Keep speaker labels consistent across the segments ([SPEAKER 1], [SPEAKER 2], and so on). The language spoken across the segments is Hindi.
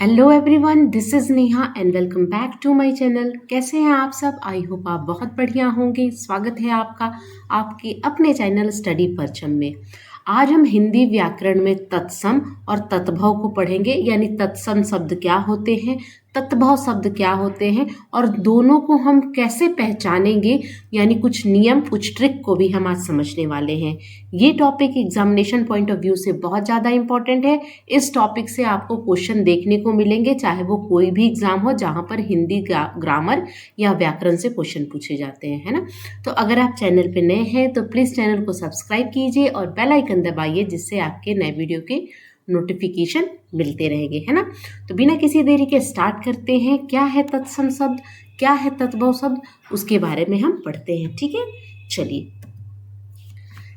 [SPEAKER 1] Hello everyone, this is Neha and welcome back to my channel. कैसे हैं आप सब? आई होप आप बहुत बढ़िया होंगे। स्वागत है आपका आपके अपने चैनल स्टडी परचम में। आज हम हिंदी व्याकरण में तत्सम और तत्भव को पढ़ेंगे, यानी तत्सम शब्द क्या होते हैं, तत्भव शब्द क्या होते हैं और दोनों को हम कैसे पहचानेंगे, यानी कुछ नियम कुछ ट्रिक को भी हम आज समझने वाले हैं। ये topic examination point of view से बहुत ज़्यादा इंपॉर्टेंट है। इस टॉपिक से आपको क्वेश्चन देखने को मिलेंगे, चाहे वो कोई भी एग्जाम हो जहाँ पर हिंदी ग्रामर या व्याकरण से क्वेश्चन पूछे जाते हैं, है ना। तो अगर आप चैनल पे नए हैं तो प्लीज़ चैनल को सब्सक्राइब कीजिए और बेल आइकन दबाइए, जिससे आपके नए वीडियो के नोटिफिकेशन मिलते रहेंगे, है ना। तो बिना किसी देरी के स्टार्ट करते हैं। क्या है तत्सम शब्द, क्या है तत्भव शब्द, उसके बारे में हम पढ़ते हैं। ठीक है, चलिए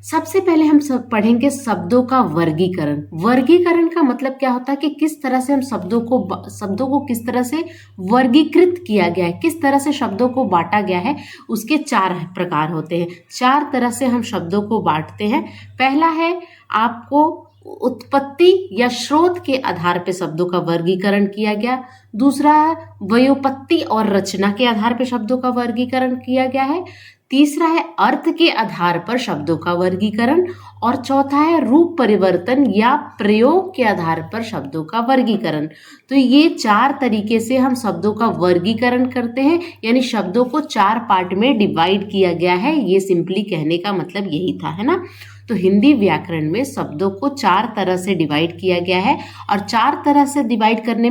[SPEAKER 1] सबसे पहले हम सब पढ़ेंगे शब्दों का वर्गीकरण। वर्गीकरण का मतलब क्या होता है कि किस तरह से हम शब्दों को किस तरह से वर्गीकृत किया गया है, किस तरह से शब्दों को बांटा गया है। उसके 4 प्रकार होते हैं। 4 तरह से हम शब्दों को बांटते हैं। पहला है आपको उत्पत्ति या स्रोत के आधार पर शब्दों का वर्गीकरण किया गया। दूसरा है व्युत्पत्ति और रचना के आधार पर शब्दों का वर्गीकरण किया गया है। तीसरा है अर्थ के आधार पर शब्दों का वर्गीकरण और चौथा है रूप परिवर्तन या प्रयोग के आधार पर शब्दों का वर्गीकरण। तो ये 4 तरीके से हम शब्दों का वर्गीकरण करते हैं, यानी शब्दों को 4 पार्ट में डिवाइड किया गया है। ये सिंपली कहने का मतलब यही था, है ना। तो हिंदी व्याकरण में शब्दों को 4 तरह से डिवाइड किया गया है और 4 तरह से डिवाइड करने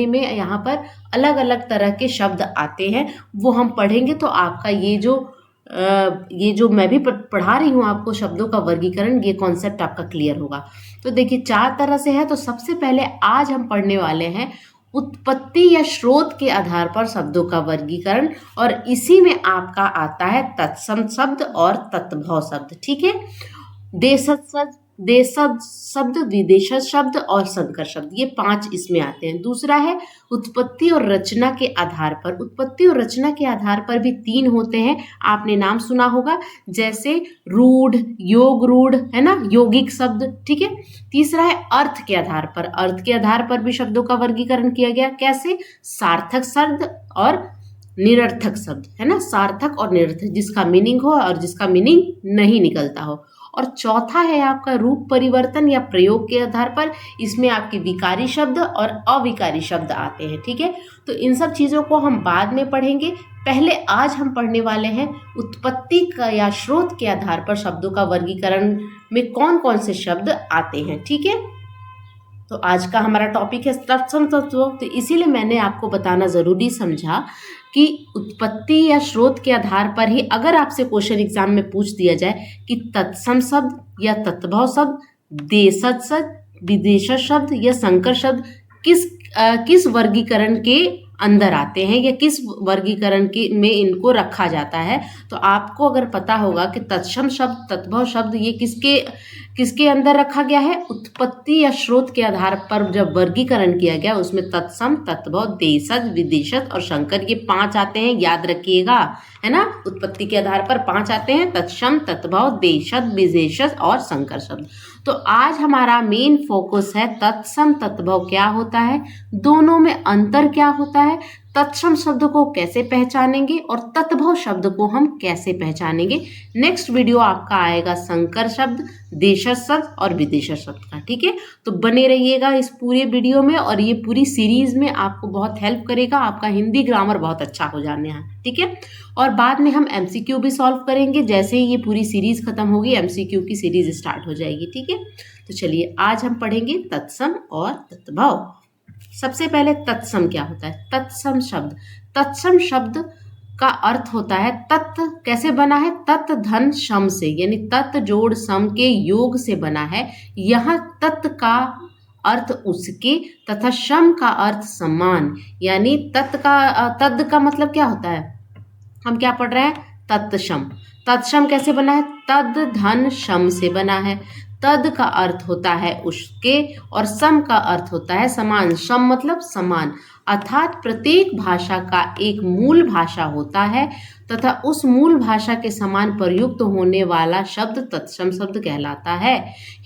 [SPEAKER 1] में यहाँ पर अलग अलग तरह के शब्द आते हैं, वो हम पढ़ेंगे। तो आपका ये जो मैं भी पढ़ा रही हूँ आपको शब्दों का वर्गीकरण, ये कॉन्सेप्ट आपका क्लियर होगा। तो देखिए 4 तरह से है। तो सबसे पहले आज हम पढ़ने वाले हैं उत्पत्ति या स्रोत के आधार पर शब्दों का वर्गीकरण, और इसी में आपका आता है तत्सम शब्द और तत्भव शब्द। ठीक है, देशज शब्द, विदेशज शब्द और संकर शब्द, ये 5 इसमें आते हैं। दूसरा है उत्पत्ति और रचना के आधार पर। उत्पत्ति और रचना के आधार पर भी 3 होते हैं, आपने नाम सुना होगा, जैसे रूढ़, योग रूढ़, है ना, यौगिक शब्द। ठीक है। तीसरा है अर्थ के आधार पर। अर्थ के आधार पर भी शब्दों का वर्गीकरण किया गया। कैसे? सार्थक शब्द और निरर्थक शब्द, है ना। सार्थक और निरर्थक, जिसका मीनिंग हो और जिसका मीनिंग नहीं निकलता हो। और चौथा है आपका रूप परिवर्तन या प्रयोग के आधार पर। इसमें आपके विकारी शब्द और अविकारी शब्द आते हैं। ठीक है, तो इन सब चीज़ों को हम बाद में पढ़ेंगे। पहले आज हम पढ़ने वाले हैं उत्पत्ति का या स्रोत के आधार पर शब्दों का वर्गीकरण में कौन कौन से शब्द आते हैं। ठीक है, तो आज का हमारा टॉपिक है तत्सम तत्व। तो इसीलिए मैंने आपको बताना ज़रूरी समझा कि उत्पत्ति या स्रोत के आधार पर ही अगर आपसे क्वेश्चन एग्जाम में पूछ दिया जाए कि तत्सम शब्द या तत्भव शब्द, देशज शब्द, विदेशज शब्द या संकर शब्द किस वर्गीकरण के अंदर आते हैं या किस वर्गीकरण के में इनको रखा जाता है, तो आपको अगर पता होगा कि तत्सम शब्द, तत्भव शब्द ये किसके अंदर रखा गया है, उत्पत्ति या स्रोत के आधार पर जब वर्गीकरण किया गया, उसमें तत्सम, तत्भव, देशज, विदेशज और संकर, ये 5 आते हैं, याद रखिएगा, है ना। उत्पत्ति के आधार पर 5 आते हैं, तत्सम, तत्भव, देशज, विदेशज और संकर शब्द। तो आज हमारा मेन फोकस है तत्सम तत्भव क्या होता है, दोनों में अंतर क्या होता है, तत्सम शब्द को कैसे पहचानेंगे और तत्भव शब्द को हम कैसे पहचानेंगे। नेक्स्ट वीडियो आपका आएगा संकर शब्द, देशज शब्द और विदेशज शब्द का। ठीक है, तो बने रहिएगा इस पूरे वीडियो में, और ये पूरी सीरीज में आपको बहुत हेल्प करेगा, आपका हिंदी ग्रामर बहुत अच्छा हो जाने है। ठीक है, और बाद में हम MCQ भी सॉल्व करेंगे। जैसे ही ये पूरी सीरीज खत्म होगी, MCQ की सीरीज स्टार्ट हो जाएगी। ठीक है, तो चलिए आज हम पढ़ेंगे तत्सम और तत्भव। सबसे पहले तत्सम क्या होता है। तत्सम शब्द का अर्थ होता है तत्, कैसे बना है, तत् धन सम से, यानी तत् जोड़ सम के योग से बना है। यहाँ तत् का अर्थ उसके तथा सम का अर्थ समान, यानी तत् का मतलब क्या होता है, हम क्या पढ़ रहे हैं, तत्सम। तत्सम कैसे बना है, तद धन सम से बना है। तद का अर्थ होता है उसके और सम का अर्थ होता है समान। सम मतलब समान। अर्थात प्रत्येक भाषा का एक मूल भाषा होता है तथा उस मूल भाषा के समान प्रयुक्त होने वाला शब्द तत्सम शब्द कहलाता है।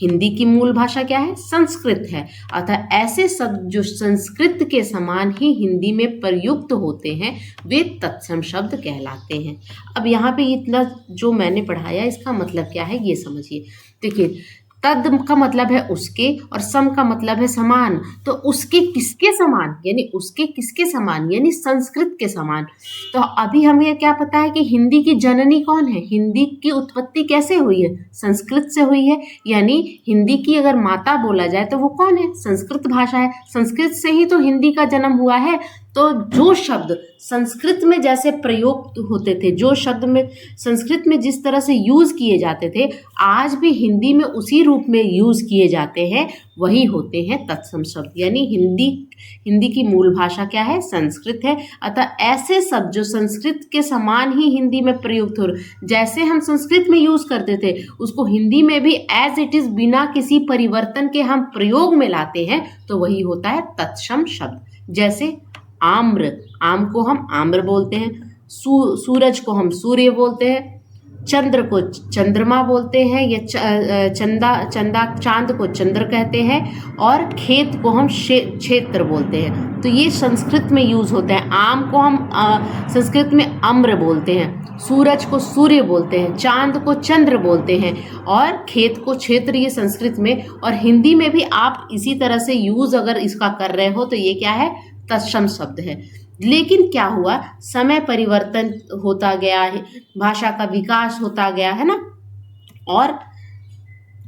[SPEAKER 1] हिंदी की मूल भाषा क्या है? संस्कृत है। अतः ऐसे शब्द जो संस्कृत के समान ही हिंदी में प्रयुक्त होते हैं वे तत्सम शब्द कहलाते हैं। अब यहाँ पे इतना जो मैंने पढ़ाया इसका मतलब क्या है ये समझिए। देखिए, तद का मतलब है उसके और सम का मतलब है समान। तो उसके किसके समान, यानी उसके किसके समान, यानी संस्कृत के समान। तो अभी हमें क्या पता है कि हिंदी की जननी कौन है? हिंदी की उत्पत्ति कैसे हुई है? संस्कृत से हुई है। यानी हिंदी की अगर माता बोला जाए तो वो कौन है? संस्कृत भाषा है। संस्कृत से ही तो हिंदी का जन्म हुआ है। तो जो शब्द संस्कृत में जैसे प्रयोग होते थे, जो शब्द में संस्कृत में जिस तरह से यूज़ किए जाते थे, आज भी हिंदी में उसी रूप में यूज़ किए जाते हैं, वही होते हैं तत्सम शब्द। यानी हिंदी की मूल भाषा क्या है? संस्कृत है। अतः ऐसे शब्द जो संस्कृत के समान ही हिंदी में प्रयुक्त हो, जैसे हम संस्कृत में यूज़ करते थे उसको हिंदी में भी एज इट इज़ बिना किसी परिवर्तन के हम प्रयोग में लाते हैं, तो वही होता है तत्सम शब्द। जैसे आम्र, आम को हम आम्र बोलते हैं, सूरज को हम सूर्य बोलते हैं, चंद्र को चंद्रमा बोलते हैं, या चंदा चांद को चंद्र कहते हैं, और खेत को हम क्षेत्र बोलते हैं। तो ये संस्कृत में यूज़ होते हैं। आम को हम संस्कृत में अम्र बोलते हैं, सूरज को सूर्य बोलते हैं, चांद को चंद्र बोलते हैं, और खेत को क्षेत्र, ये संस्कृत में। और हिंदी में भी आप इसी तरह से यूज़ अगर इसका कर रहे हो तो ये क्या है? तत्सम शब्द है। लेकिन क्या हुआ, समय परिवर्तन होता गया है, भाषा का विकास होता गया है ना, और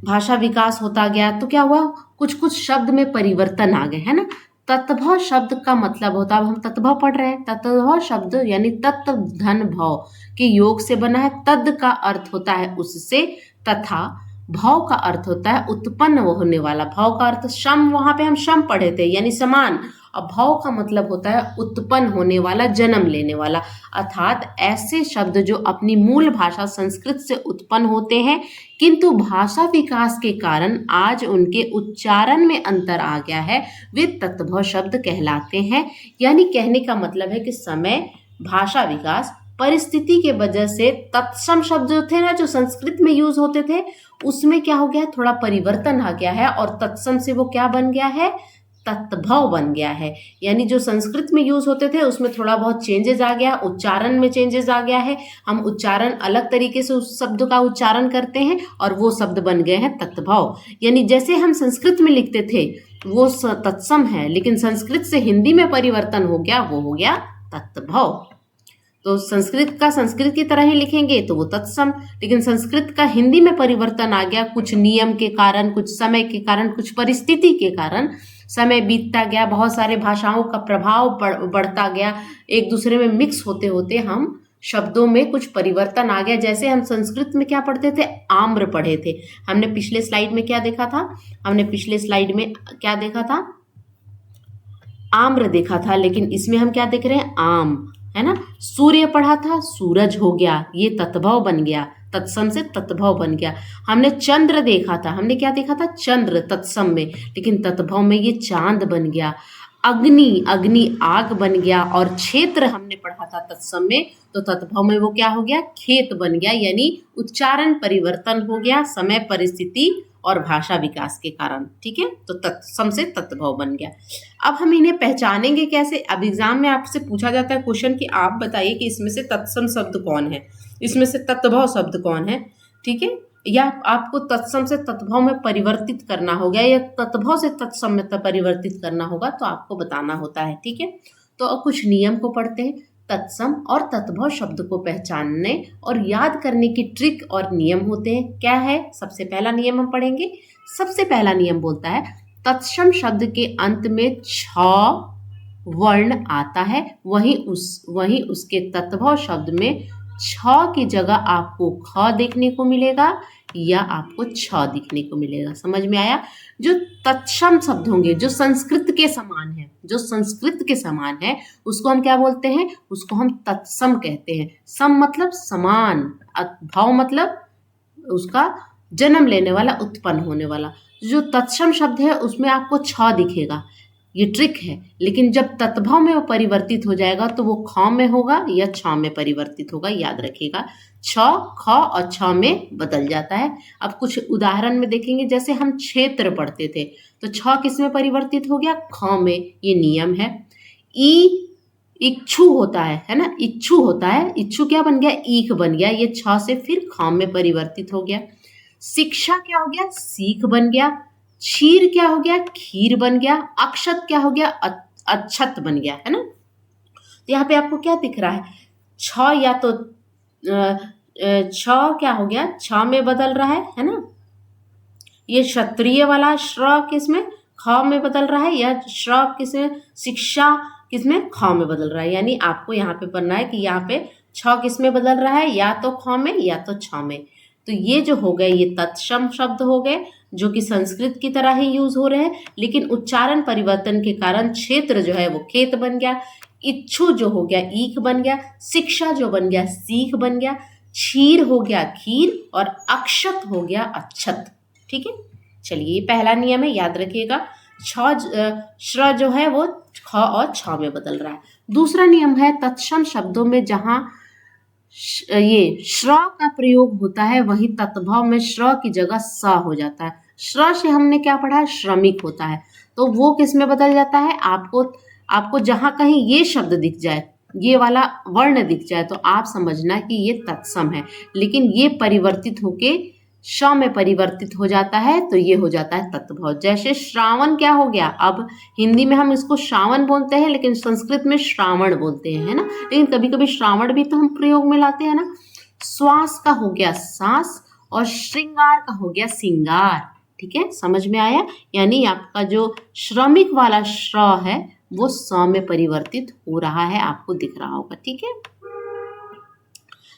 [SPEAKER 1] भाषा विकास होता गया तो क्या हुआ, कुछ कुछ शब्द में परिवर्तन आ गए, है ना। तत्भव शब्द का मतलब होता है, अब हम तत्भव पढ़ रहे हैं, तत्भव शब्द यानी तत्व धन भव के योग से बना है। तद का अर्थ होता है उससे, तथा भव का अर्थ होता है उत्पन्न होने वाला। भव का अर्थ शम, वहां पे हम शम पढ़े थे यानी समान। अब भव का मतलब होता है उत्पन्न होने वाला, जन्म लेने वाला। अर्थात ऐसे शब्द जो अपनी मूल भाषा संस्कृत से उत्पन्न होते हैं किंतु भाषा विकास के कारण आज उनके उच्चारण में अंतर आ गया है, वे तत्भव शब्द कहलाते हैं। यानी कहने का मतलब है कि समय, भाषा विकास, परिस्थिति के वजह से तत्सम शब्द जो थे ना, जो संस्कृत में यूज होते थे, उसमें क्या हो गया, थोड़ा परिवर्तन आ गया है, और तत्सम से वो क्या बन गया है, तत्भव बन गया है। यानी जो संस्कृत में यूज होते थे उसमें थोड़ा बहुत चेंजेस आ गया, उच्चारण में चेंजेस आ गया है। हम उच्चारण अलग तरीके से उस शब्द का उच्चारण करते हैं और वो शब्द बन गए हैं तत्भव। यानी जैसे हम संस्कृत में लिखते थे वो तत्सम है, लेकिन संस्कृत से हिंदी में परिवर्तन हो गया, वो हो गया तत्भव। तो संस्कृत का संस्कृत की तरह ही लिखेंगे तो वो तत्सम, लेकिन संस्कृत का हिंदी में परिवर्तन आ गया, कुछ नियम के कारण, कुछ समय के कारण, कुछ परिस्थिति के कारण। समय बीतता गया, बहुत सारे भाषाओं का प्रभाव बढ़ता गया, एक दूसरे में मिक्स होते होते हम शब्दों में कुछ परिवर्तन आ गया। जैसे हम संस्कृत में क्या पढ़ते थे, आम्र पढ़े थे। हमने पिछले स्लाइड में क्या देखा था, हमने पिछले स्लाइड में क्या देखा था, आम्र देखा था, लेकिन इसमें हम क्या देख रहे हैं, आम, है ना। सूर्य पढ़ा था, सूरज हो गया, ये तत्भव बन गया, तत्सम से तत्भव बन गया। हमने चंद्र देखा था, हमने क्या देखा था, चंद्र तत्सम में, लेकिन तत्भव में ये चांद बन गया। अग्नि, अग्नि आग बन गया, और क्षेत्र हमने पढ़ा था तत्सम में, तो तत्भव में वो क्या हो गया, खेत बन गया। यानी उच्चारण परिवर्तन हो गया समय, परिस्थिति और भाषा विकास के कारण, ठीक है। तो तत्सम से तत्भव बन गया। अब हम इन्हें पहचानेंगे कैसे। अब एग्जाम में आपसे पूछा जाता है क्वेश्चन कि आप बताइए कि इसमें से तत्सम शब्द कौन है, इसमें से तत्भव शब्द कौन है, ठीक है। या आपको तत्सम से तत्भव में परिवर्तित करना होगा या तत्भव से तत्सम में परिवर्तित करना होगा, तो आपको बताना होता है, ठीक है। तो अब कुछ नियम को पढ़ते हैं। तत्सम और तत्भव शब्द को पहचानने और याद करने की ट्रिक और नियम होते हैं। क्या है, सबसे पहला नियम हम पढ़ेंगे। सबसे पहला नियम बोलता है तत्सम शब्द के अंत में छ वर्ण आता है, वहीं उसके तत्भव शब्द में छ की जगह आपको ख देखने को मिलेगा या आपको छ दिखने को मिलेगा। समझ में आया। जो तत्सम शब्द होंगे जो संस्कृत के समान है, जो संस्कृत के समान है, उसको हम क्या बोलते हैं, उसको हम तत्सम कहते हैं। सम मतलब समान, भव मतलब उसका जन्म लेने वाला, उत्पन्न होने वाला। जो तत्सम शब्द है उसमें आपको छ दिखेगा, ये ट्रिक है। लेकिन जब तत्भव में वो परिवर्तित हो जाएगा तो वो ख में होगा या छ में परिवर्तित होगा, याद रखिएगा। छ, ख और छ में बदल जाता है। अब कुछ उदाहरण में देखेंगे, जैसे हम क्षेत्र पढ़ते थे तो छ किस में परिवर्तित हो गया, ख में, ये नियम है। इच्छु होता है ना, इच्छु होता है, इच्छु क्या बन गया, ईख बन गया, ये छ से फिर ख में परिवर्तित हो गया। शिक्षा क्या हो गया, सीख बन गया। क्षीर क्या हो गया, खीर बन गया। अक्षत क्या हो गया, अच्छत बन गया, है ना। तो यहाँ पे आपको क्या दिख रहा है, छ या तो छ क्या हो गया, छ में बदल रहा है ना। ये क्षत्रिय वाला श्र किसमें, ख में बदल रहा है, या श्र किसमें, शिक्षा किसमें, ख में बदल रहा है। यानी आपको यहाँ पे पढ़ना है कि यहाँ पे छ किस में बदल रहा है, या तो ख में या तो छ में। तो ये जो हो गए ये तत्सम शब्द हो गए, जो कि संस्कृत की तरह ही यूज हो रहे हैं, लेकिन उच्चारण परिवर्तन के कारण क्षेत्र जो है वो खेत बन गया, इच्छु जो हो गया ईख बन गया, शिक्षा जो बन गया सीख बन गया, क्षीर हो गया खीर, और अक्षत हो गया अच्छत। ठीक है, चलिए ये पहला नियम है, याद रखिएगा। श्र जो है वो ख और छ में बदल रहा है। दूसरा नियम है, तत्सम शब्दों में जहां ये श्र का प्रयोग होता है वही तत्भव में श्र की जगह स हो जाता है। श्र से हमने क्या पढ़ा है, श्रमिक होता है, तो वो किस में बदल जाता है, आपको जहां कहीं ये शब्द दिख जाए, ये वाला वर्ण दिख जाए, तो आप समझना कि ये तत्सम है। लेकिन ये परिवर्तित होके श में परिवर्तित हो जाता है तो ये हो जाता है तत्भव। जैसे श्रावण क्या हो गया, अब हिंदी में हम इसको श्रावण बोलते हैं, लेकिन संस्कृत में श्रावण बोलते हैं, है ना। लेकिन कभी कभी श्रावण भी तो हम प्रयोग में लाते हैं ना। श्वास का हो गया सांस, और श्रृंगार का हो गया सिंगार। ठीक है, समझ में आया। यानी आपका जो श्रमिक वाला श्र है वो स में परिवर्तित हो रहा है, आपको दिख रहा होगा। ठीक है,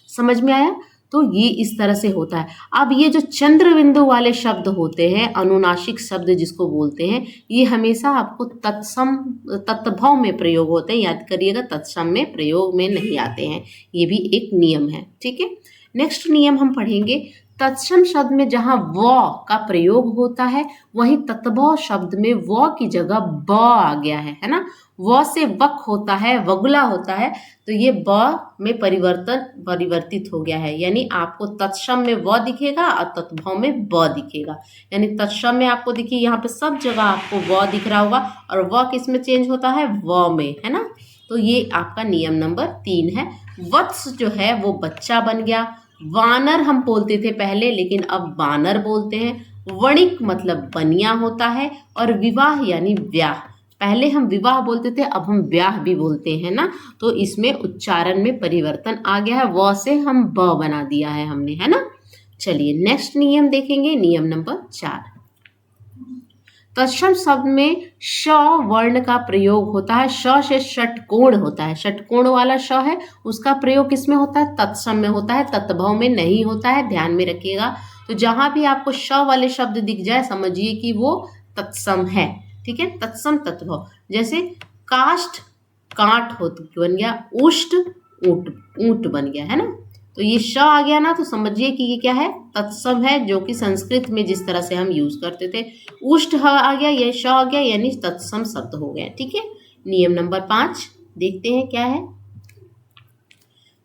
[SPEAKER 1] समझ में आया। तो ये इस तरह से होता है। अब ये जो चंद्र बिंदु वाले शब्द होते हैं, अनुनासिक शब्द जिसको बोलते हैं, ये हमेशा आपको तत्भव में प्रयोग होते हैं, याद करिएगा, तत्सम में प्रयोग में नहीं आते हैं। ये भी एक नियम है। ठीक है, नेक्स्ट नियम हम पढ़ेंगे, तत्सम शब्द में जहाँ व का प्रयोग होता है वहीं तत्भव शब्द में व की जगह ब आ गया है ना। व से वक होता है, वगुला होता है, तो ये ब में परिवर्तित हो गया है। यानी आपको तत्सम में व दिखेगा और तत्भव में ब दिखेगा। यानी तत्सम में आपको देखिए यहाँ पे सब जगह आपको व दिख रहा होगा, और व किस में चेंज होता है, व में, है ना। तो ये आपका नियम नंबर 3 है। वत्स जो है वो बच्चा बन गया। वानर हम बोलते थे पहले, लेकिन अब वानर बोलते हैं। वणिक मतलब बनिया होता है, और विवाह यानी ब्याह, पहले हम विवाह बोलते थे, अब हम ब्याह भी बोलते हैं ना। तो इसमें उच्चारण में परिवर्तन आ गया है, व से हम ब बना दिया है हमने, है ना। चलिए नेक्स्ट नियम देखेंगे, नियम नंबर 4। तत्सम शब्द में श वर्ण का प्रयोग होता है। श से षटकोण होता है, षटकोण वाला श है, उसका प्रयोग किसमें होता है, तत्सम में होता है, तत्भव में नहीं होता है, ध्यान में रखिएगा। तो जहां भी आपको श वाले शब्द दिख जाए समझिए कि वो तत्सम है। ठीक है, तत्सम तत्भव। जैसे काष्ठ कांट बन गया, उष्ट ऊंट बन गया, है ना। तो ये श आ गया ना, तो समझिए कि ये क्या है, तत्सम है, जो कि संस्कृत में जिस तरह से हम यूज करते थे। उष्ट आ गया, ये श आ गया, यानी तत्सम शब्द हो गया। ठीक है, नियम नंबर 5 देखते हैं क्या है।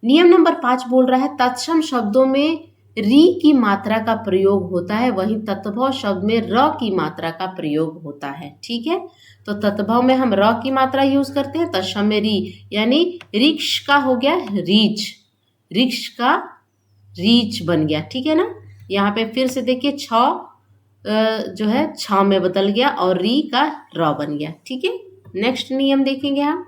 [SPEAKER 1] नियम नंबर 5 बोल रहा है, तत्सम शब्दों में री की मात्रा का प्रयोग होता है, वहीं तत्भव शब्द में र की मात्रा का प्रयोग होता है। ठीक है, तो तत्भव में हम र की मात्रा यूज करते हैं, तत्सम में री, यानी रिक्ष का हो गया रीच, रिक्ष का रीच बन गया। ठीक है ना। यहाँ पे फिर से देखिए, छ जो है छ में बदल गया, और री का र बन गया। ठीक है, नेक्स्ट नियम देखेंगे हम।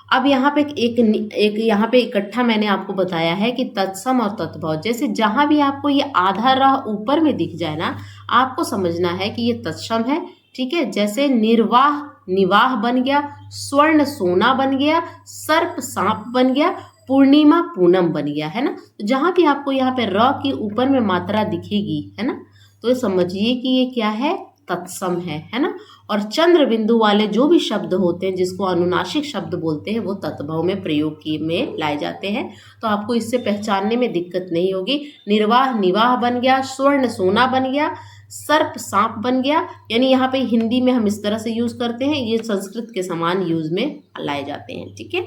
[SPEAKER 1] अब यहाँ पे एक यहाँ पे इकट्ठा मैंने आपको बताया है कि तत्सम और तत्भव, जैसे जहां भी आपको ये आधा र ऊपर में दिख जाए ना, आपको समझना है कि ये तत्सम है। ठीक है, जैसे निर्वाह निवाह बन गया, स्वर्ण सोना बन गया, सर्प सांप बन गया, पूर्णिमा पूनम बन गया, है ना। तो जहां भी आपको यहाँ पे र की ऊपर में मात्रा दिखेगी, है ना, तो समझिए कि ये क्या है, तत्सम है ना। और चंद्र बिंदु वाले जो भी शब्द होते हैं जिसको अनुनासिक शब्द बोलते हैं, वो तत्भव में प्रयोग किए में लाए जाते हैं। तो आपको इससे पहचानने में दिक्कत नहीं होगी। निर्वाह निवाह बन गया, स्वर्ण सोना बन गया, सर्प सांप बन गया, यानी यहाँ पे हिंदी में हम इस तरह से यूज करते हैं, ये संस्कृत के समान यूज में लाए जाते हैं। ठीक है,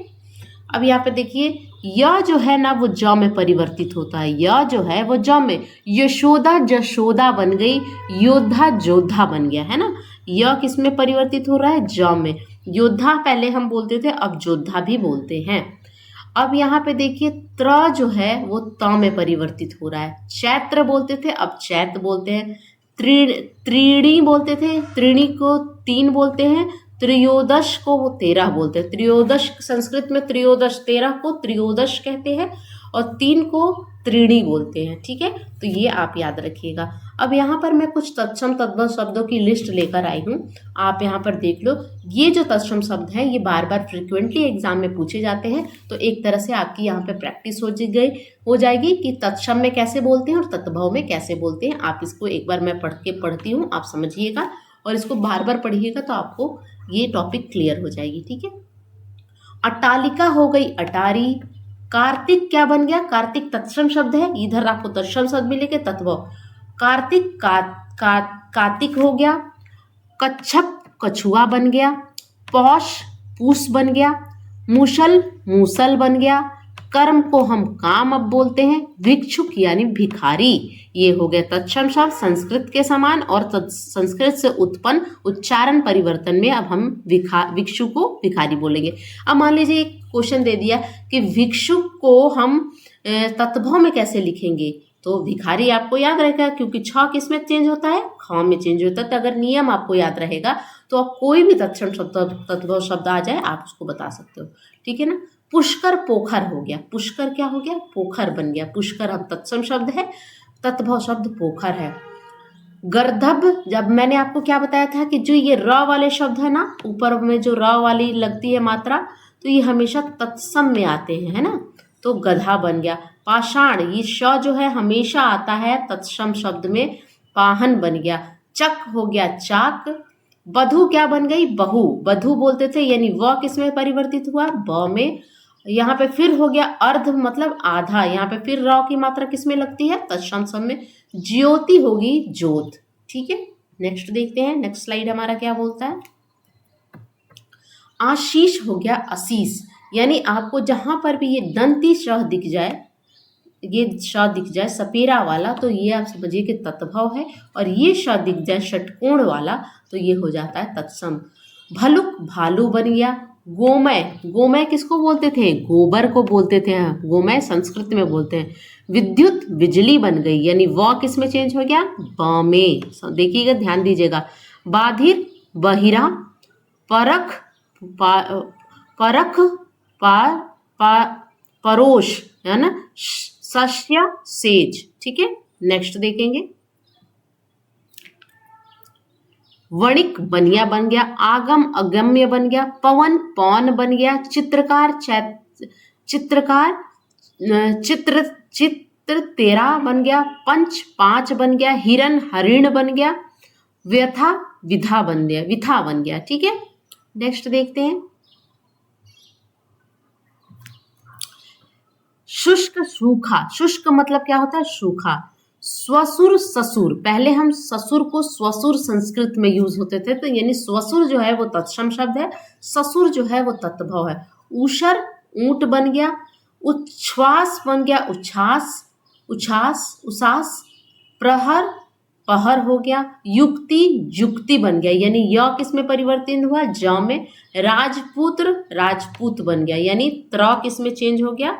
[SPEAKER 1] अब यहाँ पे देखिए य जो है ना वो ज में परिवर्तित होता है, य जो है वो ज में, यशोदा जशोदा बन गई, योद्धा जोधा बन गया, है ना। य किस में परिवर्तित हो रहा है, ज में। योद्धा पहले हम बोलते थे, अब जोधा भी बोलते हैं। अब यहाँ पे देखिए त्र जो है वो त में परिवर्तित हो रहा है, चैत्र बोलते थे अब चैत बोलते हैं, त्रीणी बोलते थे, त्रीणी को 3 बोलते हैं, त्रयोदश को वो 13 बोलते हैं, त्रयोदश संस्कृत में त्रयोदश, 13 को त्रयोदश कहते हैं और 3 को त्रीणी बोलते हैं। ठीक है, तो ये आप याद रखिएगा। अब यहाँ पर मैं कुछ तत्सम तद्भव शब्दों की लिस्ट लेकर आई हूँ, आप यहाँ पर देख लो। ये जो तत्सम शब्द हैं ये बार बार फ्रिक्वेंटली एग्जाम में पूछे जाते हैं, तो एक तरह से आपकी यहाँ पे प्रैक्टिस हो जाएगी कि तत्सम में कैसे बोलते हैं और तत्भव में कैसे बोलते हैं। आप इसको एक बार मैं पढ़ती हूँ, आप समझिएगा और इसको बार बार पढ़िएगा तो आपको ये टॉपिक क्लियर हो जाएगी। ठीक है, अट्टालिका हो गई अटारी, कार्तिक क्या बन गया, कार्तिक तत्सम शब्द है, इधर आपको तत्सम शब्द मिलेंगे तत्भव, कार्तिक कार्तिक हो गया, कच्छप कछुआ बन गया, पौष पूस बन गया, मूसल मूसल बन गया, कर्म को हम काम अब बोलते हैं, भिक्षुक यानी भिखारी, ये हो गया तत्सम शब्द संस्कृत के समान और संस्कृत से उत्पन्न उच्चारण परिवर्तन में अब हम भिक्षु को भिखारी बोलेंगे। अब मान लीजिए एक क्वेश्चन दे दिया कि भिक्षुक को हम तत्भव में कैसे लिखेंगे, तो भिखारी आपको याद रहेगा क्योंकि छ किस में चेंज होता है, ख में चेंज होता है। तो अगर नियम आपको याद रहेगा तो आप कोई भी तत्सम शब्द तत्भव शब्द आ जाए आप उसको बता सकते हो। ठीक है ना, पुष्कर पोखर हो गया, पुष्कर क्या हो गया, पोखर बन गया, पुष्कर अब तत्सम शब्द है, तत्भव शब्द पोखर है। गर्दभ, जब मैंने आपको क्या बताया था कि जो ये र वाले शब्द है ना, ऊपर में जो र वाली लगती है मात्रा, तो ये हमेशा तत्सम में आते हैं, है ना, तो गधा बन गया। पाषाण, ये श जो है हमेशा आता है तत्सम शब्द में, पाहन बन गया। चक हो गया चाक, बधु क्या बन गई, बहू, बधु बोलते थे, यानी व किस में परिवर्तित हुआ, ब में। यहाँ पे फिर हो गया अर्ध मतलब आधा, यहाँ पे फिर र की मात्रा किस में लगती है, तत्सम शब्द में। ज्योति होगी जोत। ठीक है, नेक्स्ट देखते हैं, नेक्स्ट स्लाइड हमारा क्या बोलता है। आशीष हो गया आशीष, यानी आपको जहां पर भी ये दंती श दिख जाए, ये श दिख जाए सपेरा वाला, तो ये आप समझिए कि तत्भव है, और ये श दिख जाए षटकोण वाला तो ये हो जाता है तत्सम। भलुक भालू बन गया। गोमय, गोमय किसको बोलते थे, गोबर को बोलते थे, गोमय संस्कृत में बोलते हैं। विद्युत बिजली बन गई, यानी व किस में चेंज हो गया, ब में, देखिएगा ध्यान दीजिएगा। बाधिर बहिरा, परख परख परोश, है ना, सस्या सेज। ठीक है, नेक्स्ट देखेंगे। वणिक बनिया बन गया, आगम अगम्य बन गया, पवन पौन बन गया, चित्रकार चित्रकार चित्र 13 बन गया, पंच 5 बन गया, हिरण हरिण बन गया, व्यथा विधा बन गया, विथा बन गया। ठीक है, नेक्स्ट देखते हैं। शुष्क सूखा, शुष्क मतलब क्या होता है, सूखा। स्वसुर ससुर, पहले हम ससुर को स्वसुर संस्कृत में यूज होते थे, तो यानी स्वसुर जो है वो तत्सम शब्द है, ससुर जो है वो तत्भव है। ऊषर ऊंट बन गया, उच्छ्वास बन गया, उच्छ्वास उच्छ्वास उसास, प्रहर पहर हो गया, युक्ति जुक्ति बन गया, यानी य किस में परिवर्तित हुआ, ज में। राजपुत्र राजपूत बन गया, यानी त्र किस में चेंज हो गया,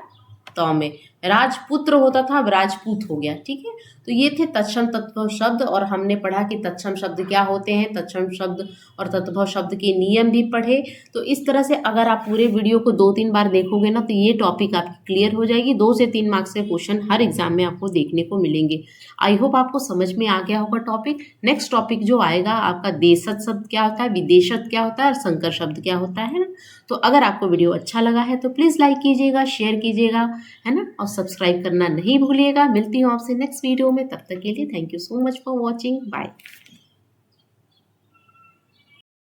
[SPEAKER 1] त में। राजपुत्र होता था अब राजपूत हो गया। ठीक है, तो ये थे तत्सम तत्भव शब्द, और हमने पढ़ा कि तत्सम शब्द क्या होते हैं, तत्सम शब्द और तत्भव शब्द के नियम भी पढ़े। तो इस तरह से अगर आप पूरे वीडियो को 2-3 बार देखोगे ना, तो ये टॉपिक आपकी क्लियर हो जाएगी। 2 से 3 मार्क्स के क्वेश्चन हर एग्जाम में आपको देखने को मिलेंगे। आई होप आपको समझ में आ गया होगा टॉपिक। नेक्स्ट टॉपिक जो आएगा आपका देशज शब्द क्या होता है, विदेशज क्या होता है और संकर शब्द क्या होता है ना। तो अगर आपको वीडियो अच्छा लगा है तो प्लीज़ लाइक कीजिएगा, शेयर कीजिएगा, है ना, और सब्सक्राइब करना नहीं भूलिएगा। मिलती हूँ आपसे नेक्स्ट वीडियो में, तब तक के लिए thank you so much for watching, bye.